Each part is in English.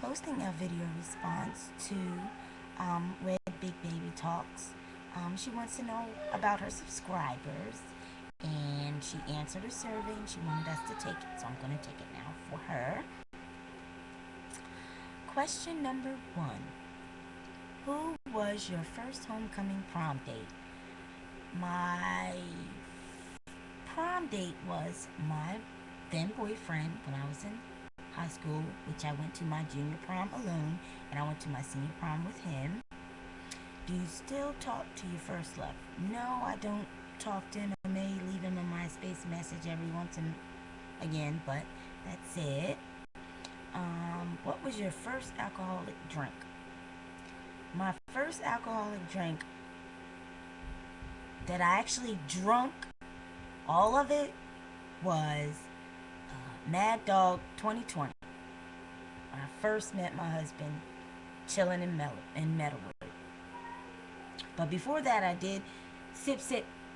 posting a video response to Red Big Baby Talks. She wants to know about her subscribers, and she answered a survey and she wanted us to take it, so I'm going to take it now for her. Question number 1. Who was your first homecoming prom date? My prom date was my then boyfriend when I was in high school, which I went to my junior prom alone, and I went to my senior prom with him. Do you still talk to your first love? No, I don't talk to him. I may leave him a MySpace message every once and again, but that's it. What was your first alcoholic drink? My first alcoholic drink that I actually drunk all of it was Mad Dog 2020. When I first met my husband, chilling in Metalwood. But before that, I did sip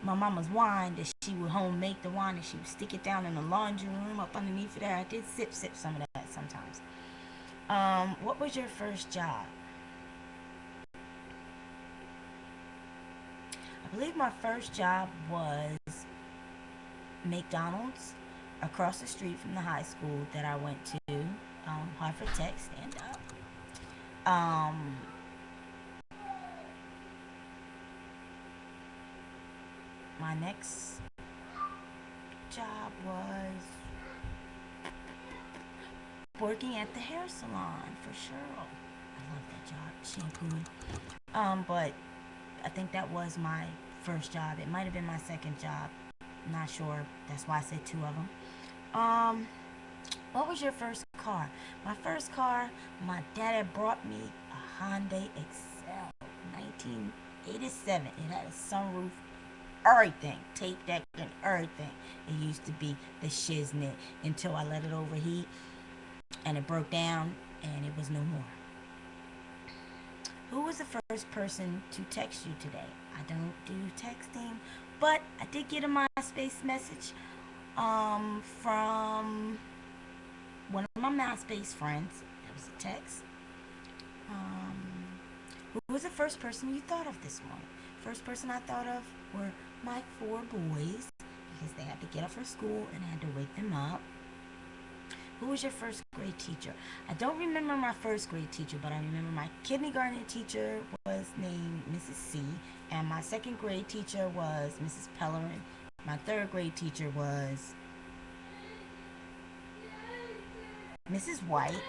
my mama's wine that she would home make the wine and she would stick it down in the laundry room up underneath it there. I did sip some of that sometimes. What was your first job? I believe my first job was McDonald's across the street from the high school that I went to. Hartford Tech, stand up. My next job was working at the hair salon for Cheryl. I love that job, shampoo. But I think that was my first job. It might have been my second job. Not sure. That's why I said 2 of them. What was your first car? My first car, my dad had brought me a Hyundai Excel, 1987. It had a sunroof, everything, tape deck and everything. It used to be the shiznit until I let it overheat and it broke down and it was no more. Who was the first person to text you today? I don't do texting, but I did get a MySpace message from one of my MySpace friends. It was a text. Who was the first person you thought of this morning? First person I thought of were my 4 boys because they had to get up for school and I had to wake them up. Who was your first grade teacher? I don't remember my first grade teacher, but I remember my kindergarten teacher was named Mrs. C, and my second grade teacher was Mrs. Pellerin. My third grade teacher was Mrs. White.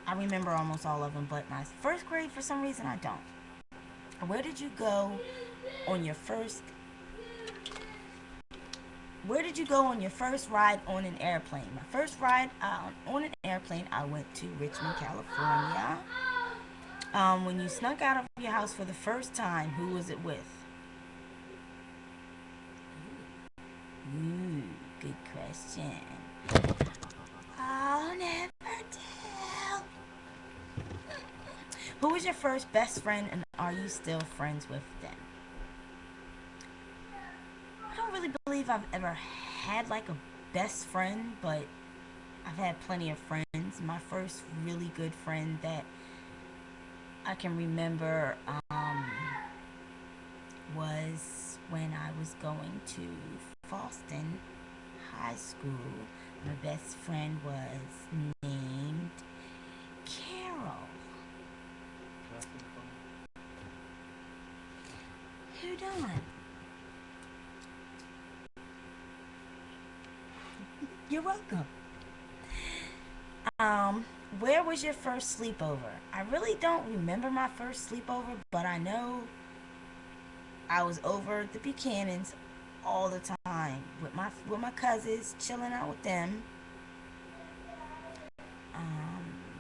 I remember almost all of them, but my first grade, for some reason, I don't. Where did you go on your first ride on an airplane? My first ride on an airplane, I went to Richmond, California. When you snuck out of your house for the first time, who was it with? Ooh, good question. I'll never tell. Who was your first best friend and are you still friends with them? I don't really believe I've ever had like a best friend, but I've had plenty of friends. My first really good friend that I can remember was when I was going to Fallston High School. My best friend was named Carol. Who done? You're welcome. Where was your first sleepover? I really don't remember my first sleepover, but I know I was over at the Buchanans all the time with my cousins, chilling out with them.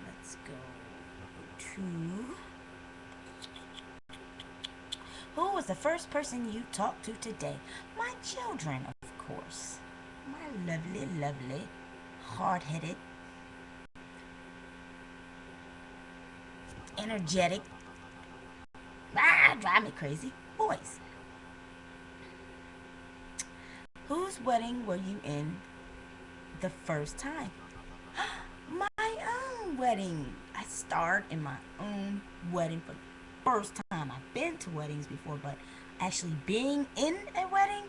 Let's go to who was the first person you talked to today? My children, of course. My lovely, hard-headed, energetic, drive me crazy boys. Whose wedding were you in the first time? My own wedding. I starred in my own wedding for the first time. I've been to weddings before, but actually being in a wedding.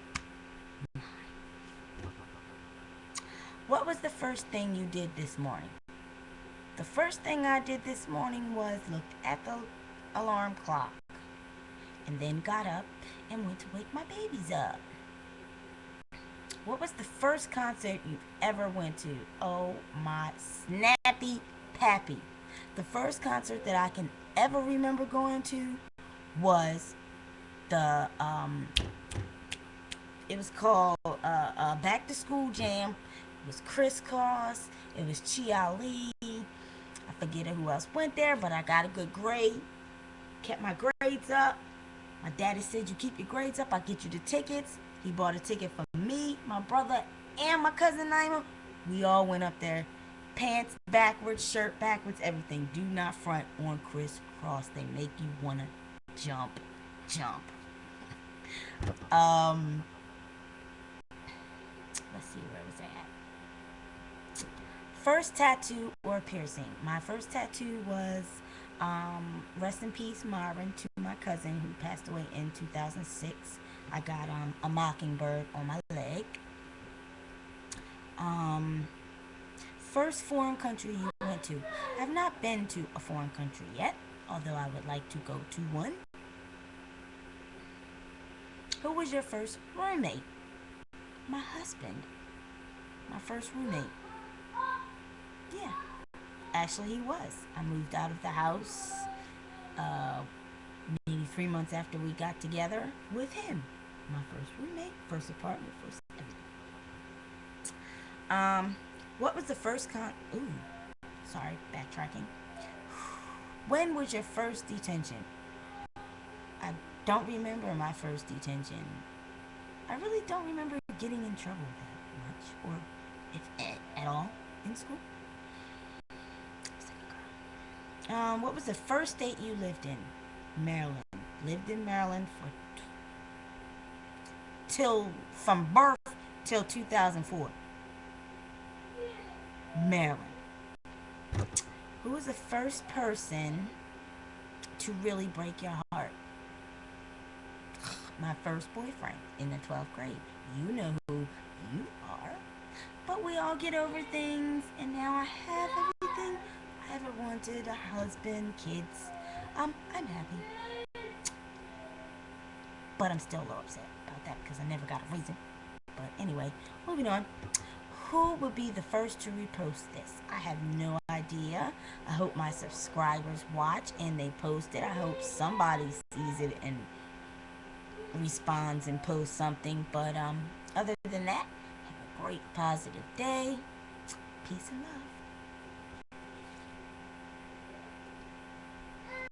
What was the first thing you did this morning? The first thing I did this morning was looked at the alarm clock and then got up and went to wake my babies up. What was the first concert you ever went to? Oh my snappy pappy. The first concert that I can ever remember going to was the it was called Back to School Jam. It was Crisscross. It was Chia Lee. I forget who else went there, but I got a good grade. Kept my grades up. My daddy said, "You keep your grades up, I'll get you the tickets." He bought a ticket for me, my brother, and my cousin Naima. We all went up there. Pants backwards, shirt backwards, everything. Do not front on Crisscross. They make you want to jump. Let's see, where was I at? First tattoo or piercing. My first tattoo was rest in peace, Marvin, to my cousin who passed away in 2006. I got a mockingbird on my leg. First foreign country you went to. I have not been to a foreign country yet, although I would like to go to one. Who was your first roommate? My husband. My first roommate. Yeah, actually he was. I moved out of the house maybe 3 months after we got together with him. My first roommate, first apartment, first everything. What was the first sorry, backtracking. When was your first detention? I don't remember my first detention. I really don't remember getting in trouble that much, or if at all, in school. What was the first state you lived in? Maryland. Lived in Maryland from birth till 2004. Maryland. Who was the first person to really break your heart? My first boyfriend in the 12th grade. You know who you are. But we all get over things, and now I have everything I ever wanted: a husband, kids. I'm happy. But I'm still a little upset about that because I never got a reason. But anyway, moving on. Who will be the first to repost this? I have no idea. I hope my subscribers watch and they post it. I hope somebody sees it and responds and posts something. But other than that, have a great positive day. Peace and love.